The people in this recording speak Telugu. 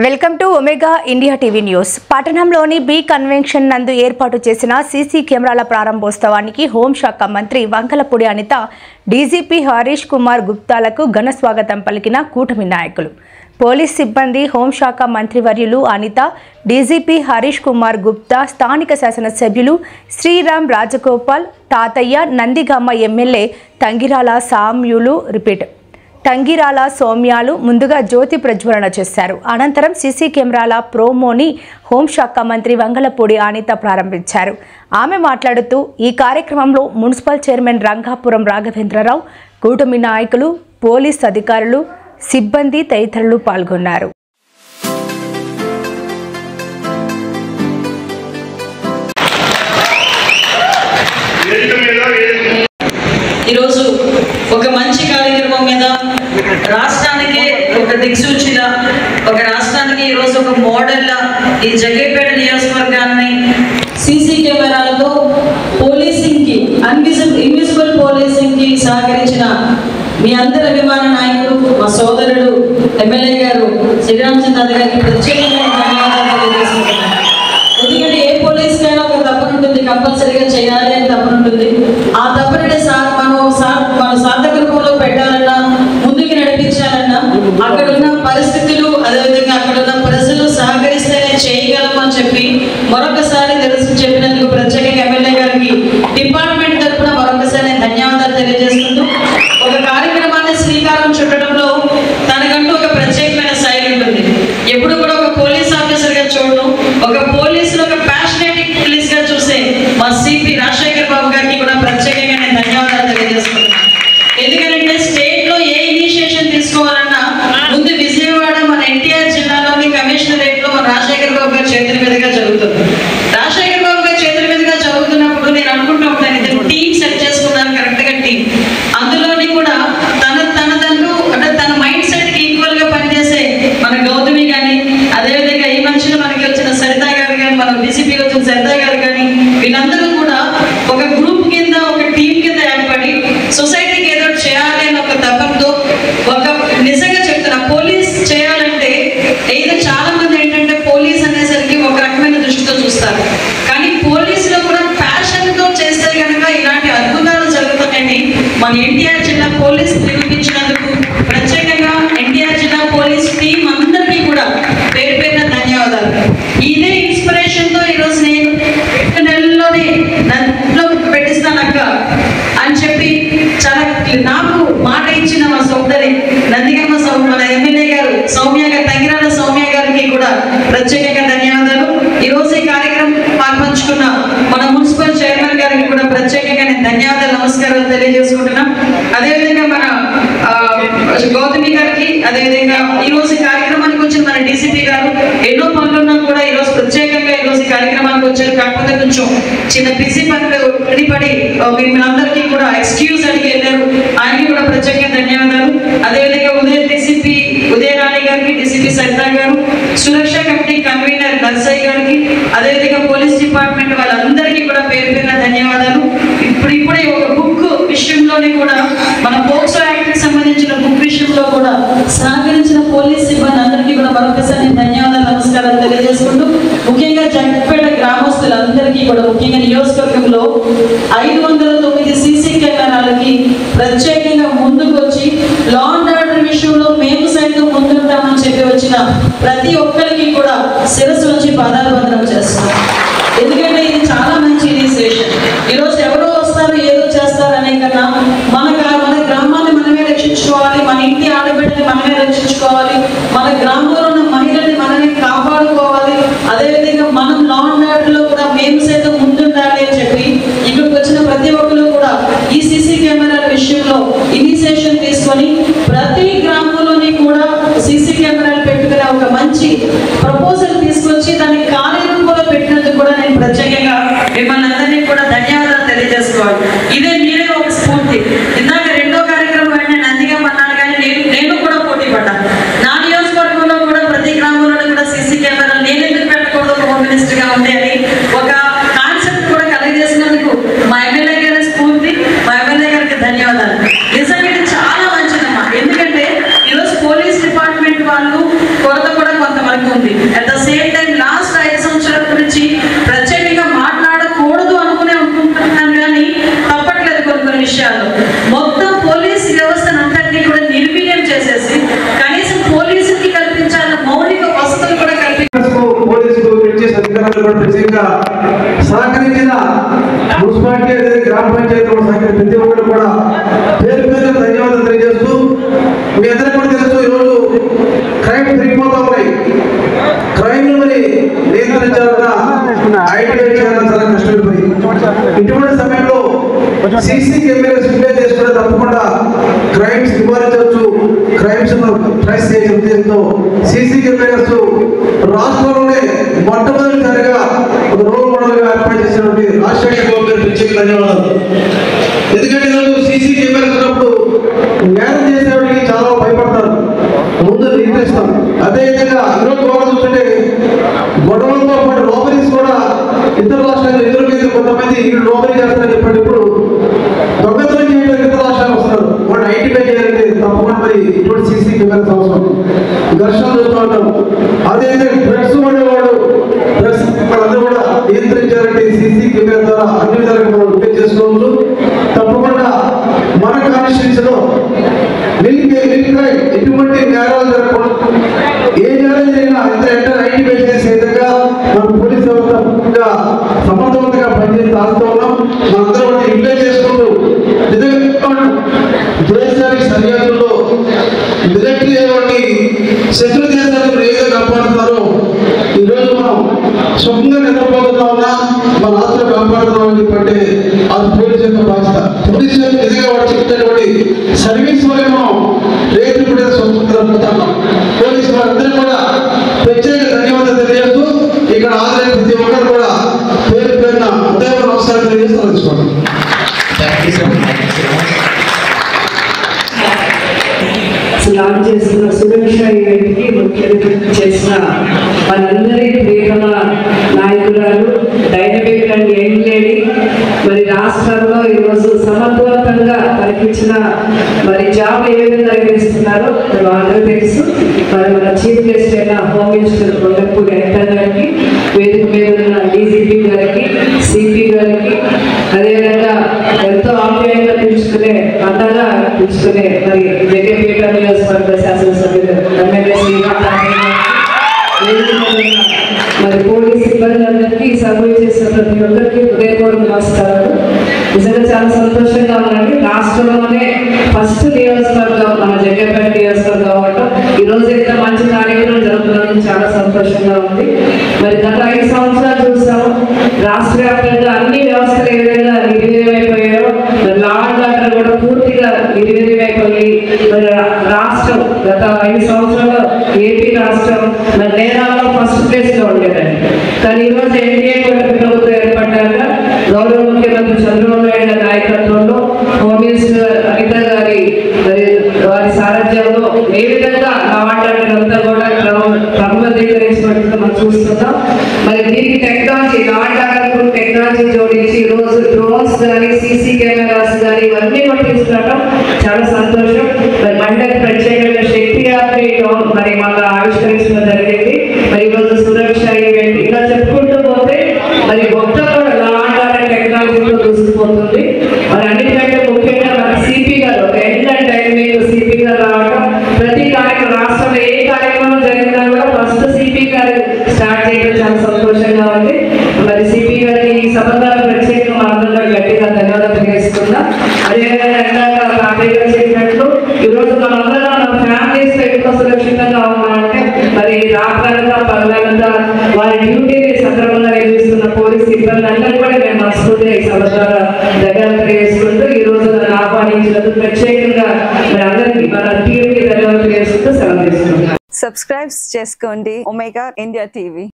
Welcome to omega India TV news. పట్టణంలోని బి కన్వెన్షన్ నందు ఏర్పాటు చేసిన సీసీ కెమెరాల ప్రారంభోత్సవానికి హోంశాఖ మంత్రి వంకలపూడి అనిత, డీజీపీ హరీష్ కుమార్ గుప్తాలకు ఘన స్వాగతం పలికిన కూటమి నాయకులు, పోలీస్ సిబ్బంది, హోంశాఖ మంత్రివర్యులు అనిత, డీజీపీ హరీష్ కుమార్ గుప్తా, స్థానిక శాసనసభ్యులు శ్రీరామ్ రాజగోపాల్, తాతయ్య, నందిగామ ఎమ్మెల్యే తంగిరాల సౌమ్యాలు ముందుగా జ్యోతి ప్రజ్వలన చేశారు. అనంతరం సీసీ కెమెరాల ప్రోమోని హోంశాఖ మంత్రి వంగలపూడి అనిత ప్రారంభించారు. ఆమె మాట్లాడుతూ ఈ కార్యక్రమంలో మున్సిపల్ చైర్మన్ రంగాపురం రాఘవేంద్రరావు, కూటమి నాయకులు, పోలీస్ అధికారులు, సిబ్బంది తదితరులు పాల్గొన్నారు. ఈరోజు ఒక మంచి కార్యక్రమం మీద రాష్ట్రానికి ఒక దిక్సూచిల, ఒక రాష్ట్రానికి ఈరోజు ఒక మోడల్లా ఈ జగ్గైపేట నియోజకవర్గాన్ని సీసీ కెమెరాలతో పోలీసింగ్కి, ఇన్విజిబుల్ పోలీసింగ్కి సహకరించిన మీ అందరి అభిమాన నాయకుడు, మా సోదరుడు ఎమ్మెల్యే గారు శ్రీరామచంద్ర గారికి ప్రత్యేకంగా ధన్యవాదాలు తెలియజేసుకుంటున్నాను. ఎందుకంటే ఏ పోలీసుకైనా ఒక తప్పన ఉంటుంది, కంపల్సరీగా చేయాలి అని తప్పన ఉంటుంది. ఆ తప్పనే మన సార్థక రూపంలో పెట్టాలన్నా, ముందుకు నడిపించాలన్నా అక్కడున్న పరిస్థితులు, అదేవిధంగా అక్కడున్న ప్రజలు సహకరిస్తేనే చేయగలము అని చెప్పి మరొకసారి చెప్పినందుకు ప్రత్యేకంగా ఎమ్మెల్యే గారికి డిపార్ట్మెంట్ తరఫున మరొకసారి ధన్యవాదాలు తెలియజేస్తుంటూ, ఒక కార్యక్రమాన్ని శ్రీకారం చుట్టడంలో తనకంటూ ఒక ప్రత్యేకమైన శైలి ఉంటుంది. ఎప్పుడు కూడా ఒక పోలీస్ ఆఫీసర్గా చూడడం, ఒక పోలీసులో ఒక ప్యాషనేటిక్ పోలీస్గా చూసే మా సిపి రాజశేఖర్ బాబు గారికి కూడా ప్రత్యేకంగా నేను ధన్యవాదాలు తెలియజేస్తున్నాను. ఎందుకంటే స్టేట్లో ఏ ఇనిషియేషన్ తీసుకోవాలన్నా ముందు విజయవాడ మన ఎన్టీఆర్ జిల్లాలోని కమిషనరేట్లో మన రాజశేఖర్ బాబు గారి చేతుల మీదుగా జరుగుతుంది. రాజశేఖర్ బాబు గారి చేతుల మీదుగా జరుగుతున్నప్పుడు నేను అనుకుంటూ ఉంటాను, ఇది టీమ్ సెట్ చేసుకున్నాను, కరెక్ట్గా టీం. అందులోని కూడా తనదంటూ అంటే తన మైండ్ సెట్కి ఈక్వల్గా పనిచేసే మన గౌతమి కానీ, అదేవిధంగా ఈ మధ్యలో మనకి వచ్చిన సరితా గారు కానీ, మన డీసీపీ వచ్చిన సరితా గారు కానీ, వీళ్ళందరూ కూడా ఒక గ్రూప్ కింద, ఒక టీం కింద ఏర్పడి సొసైటీకి ఏదో చేయాలి అని ఒక తపంతో, ఒక నిజంగా చెప్తున్నా, పోలీస్ చేయాలంటే ఏదో చాలా మంది ఏంటంటే పోలీస్ అనేసరికి ఒక రకమైన దృష్టితో చూస్తారు. కానీ పోలీసులో కూడా ప్యాషన్తో చేస్తే కనుక ఇలాంటి అద్భుతాలు జరుగుతాయని మన ఎన్టీఆర్ జిల్లా పోలీస్ నిరూపించినందుకు ప్రత్యేకంగా ఎన్టీఆర్ జిల్లా పోలీస్ టీం అందరికీ కూడా పేరు పేరున ధన్యవాదాలు. ఇదే ఇన్స్పిరేషన్తో ఈరోజు నేను నెలలోనే నన్ను పెట్టిస్తానక్క అని చెప్పి చాలా నాకు మాట ఇచ్చిన మా సోదరి నందిగమ్మ మన ఎమ్మెల్యే గారు తంగిరాల సౌమ్య గారికి కూడా ప్రత్యేకంగా ధన్యవాదాలు. ఈరోజు ఈ కార్యక్రమం పాల్పంచుకున్న మన మున్సిపల్ చైర్మన్ గారికి కూడా ప్రత్యేకంగా నేను ధన్యవాదాలు, నమస్కారాలు తెలియజేసుకుంటున్నాం. అదేవిధంగా మన గౌతమి గారికి, అదేవిధంగా ఈరోజు ఈ కార్యక్రమానికి వచ్చిన మన డీసీపీ గారు ఎన్నో పనులున్నా కూడా ఈరోజు ప్రత్యేకంగా ఈరోజు ఈ కార్యక్రమానికి వచ్చారు. కాకపోతే కొంచెం చిన్న బిజీ పడి మీరందరికీ కూడా ఎక్స్క్యూజ్ అడిగి వెళ్ళారు, ఆయనకి కూడా ప్రత్యేకంగా ధన్యవాదాలు. అదేవిధంగా డీసీపీ ఉదయరాణి గారికి, డీసీపీ సరితా గారు, సురక్ష కమిటీ కన్వీనర్ నర్సయ్య గారికి, అదేవిధంగా పోలీస్ డిపార్ట్మెంట్ వాళ్ళందరికీ కూడా పేరు పేరున ధన్యవాదాలు. ఇప్పుడే ఒక బుక్ విషయంలోనే కూడా మన పోక్సో యాక్ట్ సంబంధించిన బుక్ విషయంలో కూడా సహకరించిన పోలీస్ సిబ్బంది అందరికీ కూడా మరొకసారి ధన్యవాదాలు, నమస్కారాలు తెలియజేసుకుంటూ, ముఖ్యంగా జగ్గైపేట గ్రామస్తులందరికీ కూడా, ముఖ్యంగా నియోజకవర్గంలో 509 సీసీ కెమెరాలకి ప్రత్యేకంగా ముందుకు వచ్చి లా అండ్ ఆర్డర్ విషయంలో మేము సైతం ముందుంటామని చెప్పి వచ్చిన ప్రతి ఒక్కరికి కూడా శిరస్సు నుంచి పాదాభివందనం చేస్తున్నాం. ఎందుకంటే ఇది చాలా మంచి ఇనిషియేషన్. ఈరోజు ఎవరో వస్తారు, ఏదో చేస్తారు అనే కన్నా మన గ్రామాన్ని మనమే రక్షించుకోవాలి, మన ఇంటి ఆడబిడ్డని మనమే రక్షించుకోవాలి, మన గ్రామంలో ఉన్న మహిళల్ని మనమే కాపాడుకోవాలి, అదేవిధంగా మనం లా అండ్ ఆర్డర్లో కూడా మేము సైతం ముందుండాలి అని చెప్పి ఇక్కడికి వచ్చిన ప్రతి ఒక్కరు కూడా ఈ సీసీ కెమెరాల విషయంలో ఇనిషియేషన్ తీసుకొని ప్రతి గ్రామంలోని కూడా సీసీ కెమెరాలు పెట్టుకునే ఒక మంచి ప్రపోజల్ తీసుకొచ్చి దాన్ని కార్యరూపంలో పెట్టినందుకు కూడా నేను ప్రత్యేకంగా మిమ్మల్ని అందరినీ కూడా ధన్యవాదాలు తెలియజేసుకోవాలి. ఇదే మీరే ఒక స్ఫూర్తి. ఇందాక రెండో కార్యక్రమం అంటే నందిగమ్మ అన్నాను, కానీ నేను కూడా పోటీ పడ్డాను. నా నియోజకవర్గంలో కూడా ప్రతి గ్రామంలో కూడా సీసీ కెమెరాలు నేను ఎందుకు పెట్టకూడదు హోమ్ మినిస్టర్గా ఉంది అని ఒక కాన్సెప్ట్ కూడా కలిగజేసినందుకు మా ఎమ్మెల్యే గారి స్ఫూర్తి, మా ఎమ్మెల్యే గారికి ధన్యవాదాలు. నిజంగా ఇది చాలా మంచిదమ్మా. ఎందుకంటే ఈరోజు పోలీస్ డిపార్ట్మెంట్ వాళ్ళు కొరత కూడా కొంతవరకు ఉంది. విధంగా సహకరించిన మున్సిపాలిటీ గ్రామ పంచాయతీలో సహకరించిన ప్రతి ఒక్కరు కూడా పేరు పేరు ధన్యవాదాలు తెలియజేస్తూ, మీ అందరికీ కూడా తెలుసు ఈరోజు క్రైమ్ పెరిగిపోతా ఉన్నాయి. క్రైమ్ మరి నియంత్రించాలన్నా ఐడెంటిఫై చేయాలన్నా చాలా కష్టపడిపోయి, ఇటువంటి సమయంలో సీసీ కెమెరాస్ రిప్లేస్ చేసుకుంటే తప్పకుండా క్రైమ్స్ నివారించవచ్చు, క్రైమ్స్ ట్రేస్ చేసే ఉద్దేశంతో సీసీ కెమెరాస్ రాష్ట్రంలోనే మొట్టమొదటిసారిగా ఒక రోల్ మోడల్ గా ఏర్పాటు చేసినటువంటి రాజశేఖర్ బాబు గారికి ప్రత్యేక ధన్యవాదాలు. ఎందుకంటే ఈరోజు సీసీ కెమెరాస్ ఉన్నప్పుడు నేరం చేసేవాడికి చాలా భయపడతారు, ముందు నియంత్రిస్తాం. అదేవిధంగా ఈరోజు గొడవ చూస్తుంటే గొడవలతో పాటు రోబరీస్ కూడా ఇతర రాష్ట్రాలు ఎదురుగా కొంతమంది రోబరీ చేస్తారని చెప్పండి. ఇప్పుడు దొంగతనం చేయడానికి ఇతర రాష్ట్రాలు వస్తారు, వాళ్ళు ఐడెంటిఫై చేయాలంటే తప్పకుండా మరి ఇటువంటి సీసీ కెమెరాస్ అవసరం. ఘర్షణలు చూస్తూ ఉంటాం. అదేవిధంగా డ్రగ్స్ ఉండేవాడు డ్రగ్స్ వాళ్ళందరూ కూడా నియంత్రించాలంటే సీసీ కెమెరా ద్వారా అన్ని విధాలుగా మనం రిపేర్ చేసుకోవచ్చు. తప్పకుండా మన కాన్స్టిట్యూన్సీలో ఎటువంటి నేరాలు జరగకూడదు, ఏ నేరం జరిగినా ఎంత ఐడెంటిఫై చేసే విధంగా మన పోలీస్ వ్యవస్థ సమర్థవంతంగా పనిచేసి ఆడుతూ ఉన్నాం. మనందరూ కూడా ఇంప్లై చేసుకుంటూ నిజంగా దేశానికి సరిహద్దుల్లో మిలిటరీ వంటి శత్రు దేశాలను ఏదో కాపాడుతున్నారో ఈరోజు మనం సుఖంగా నిద్రపోతున్నా ఉన్నా మన ఆస్తులు కాపాడుతున్నామని చెప్పంటే అది పోలీసు యొక్క బాధ్యత. పోలీసు యొక్క నిజంగా వాడు చెప్తున్నటువంటి సర్వీస్ వల్ల మనం రేపు కూడా స్వతంత్రం. పోలీసు వారందరూ కూడా ప్రత్యేక ధన్యవాదాలు తెలియజేస్తూ ఇక్కడ హాజరైన ప్రతి ఒక్కరు కూడా పేరు పేరున ఉదయం నమస్కారం తెలియజేస్తూ తెలుసుకోండి. లాంచ్ చేస్తున్న సురక్ష ఈవెంట్కి ముఖ్యంగా చేసిన మనందరి ప్రియతమ నాయకురాలు, డైనమిక్ అండ్ యంగ్ లేడీ, మరి రాష్ట్రంలో ఈరోజు సమర్థవంతంగా కనిపించిన మరి జాబ్ ఏ విధంగా నిర్వహిస్తున్నారో అందరూ తెలుసు. మరి మన చీఫ్ గెస్ట్ అయిన హోమ్ మినిస్టర్ వంగలపూడి అనిత గారికి, వేదిక మీద ఉన్న డీజీపీ గారికి, సిపి గారికి, అదేవిధంగా ఎంతో ఆప్యాయంగా పిలుచుకునే అంతగా పిలుచుకునే మరి జగపేట నియోజకవర్గ శాసనసభ్యులు ఎమ్మెల్యే శ్రీకాంత్ మరి పోలీస్ సిబ్బంది సర్వీస్ చేసిన ప్రతి ఒక్కరికి హృదయపూర్వక నమస్కారాలు. నిజంగా చాలా సంతోషంగా ఉందండి. రాష్ట్రంలోనే ఫస్ట్ నియోజకవర్గం మన జగ్గపేట నియోజకవర్గం అవ్వటం, ఈరోజు ఎంత మంచి కార్యక్రమం జరుగుతుందని చాలా సంతోషంగా ఉంది. మరి గత 5 సంవత్సరాలు చూస్తాము రాష్ట్ర వ్యాప్తంగా అన్ని వ్యవస్థలు ఏ విధంగా నిర్వీర్యమైపోయాయో, మరి లా అండ్ ఆర్డర్ కూడా పూర్తిగా నిర్వీర్యమైపోయి మరి రాష్ట్రం గత 5 సంవత్సరాలు ఏపీ రాష్ట్రం మరి నేరాల్లో ఫస్ట్ ప్లేస్ లో ఉండేదండి. కానీ ఈరోజు ఎన్డీఏ ప్రభుత్వం ఏర్పడ్డాక గౌరవ ముఖ్యమంత్రి చంద్రబాబు నాయుడు నాయకత్వంలో హోమ్ మినిస్టర్ అనిత గారి మరి వారి సారథ్యంలో ఏ విధంగా అంతా కూడా క్రమబద్ధీకరించినట్టు మనం చూస్తున్నాం. మరి దీనికి టెక్నాలజీ టెక్నాలజీ జోడించి ఈరోజు డ్రోన్స్ కానీ సీసీ కెమెరాస్ కానీ ఇవన్నీ కూడా తీసుకురావడం చాలా సంతోషం. మరి మహిళలకు ప్రత్యేకంగా శక్తి యాత్ర మరి మన ఆవిష్కరించడం జరిగింది. మరి ఈరోజు సురక్ష ఈవెంట్ ఇలా చెప్పుకుంటూ పోతే మరి మొత్తం కూడా లా అండ్ ఆర్డర్ టెక్నాలజీతో దూసుకుపోతుంది. మరి అన్నిటికంటే ముఖ్యంగా మన సిపి గారు ఎండ్ అండ్ డైనమిక్ సిపి గారు రావడం, ప్రతి కార్యక్రమం రాష్ట్రంలో ఏ కార్యక్రమం జరిగినా కూడా ఫస్ట్ సిపి గారు స్టార్ట్ చేయడం చాలా సంతోషంగా ఉంది. మరి సిపి గారికి ఈ సంబంధాలు ప్రత్యేకంగా అందరూ గట్టిగా ధన్యవాదాలు తెలియజేస్తున్నాం. అదేవిధంగా ఇందాక తాతయ్య గారు చెప్పినట్లు ఈరోజు మనందరం మన ఫ్యామిలీస్ ఎక్కువ సురక్షితంగా ఉన్నామంటే మరి రాత్రనగా పగలనగా వారి డ్యూటీని సక్రమంగా నిర్వహిస్తున్న పోలీస్ సిబ్బంది అందరూ కూడా మేము మనస్ఫూర్తిగా ఈ సంవత్సరాల దగ్గర తెలియజేసుకుంటూ ఈ రోజు నన్ను ఆహ్వానించినందుకు ప్రత్యేకంగా మరి అందరికీ మన టీంకి ధన్యవాదాలు తెలియజేస్తూ సెలవు తీసుకుంటున్నాం. సబ్స్క్రైబ్ చేసుకోండి ఒమేగా ఇండియా టీవీ.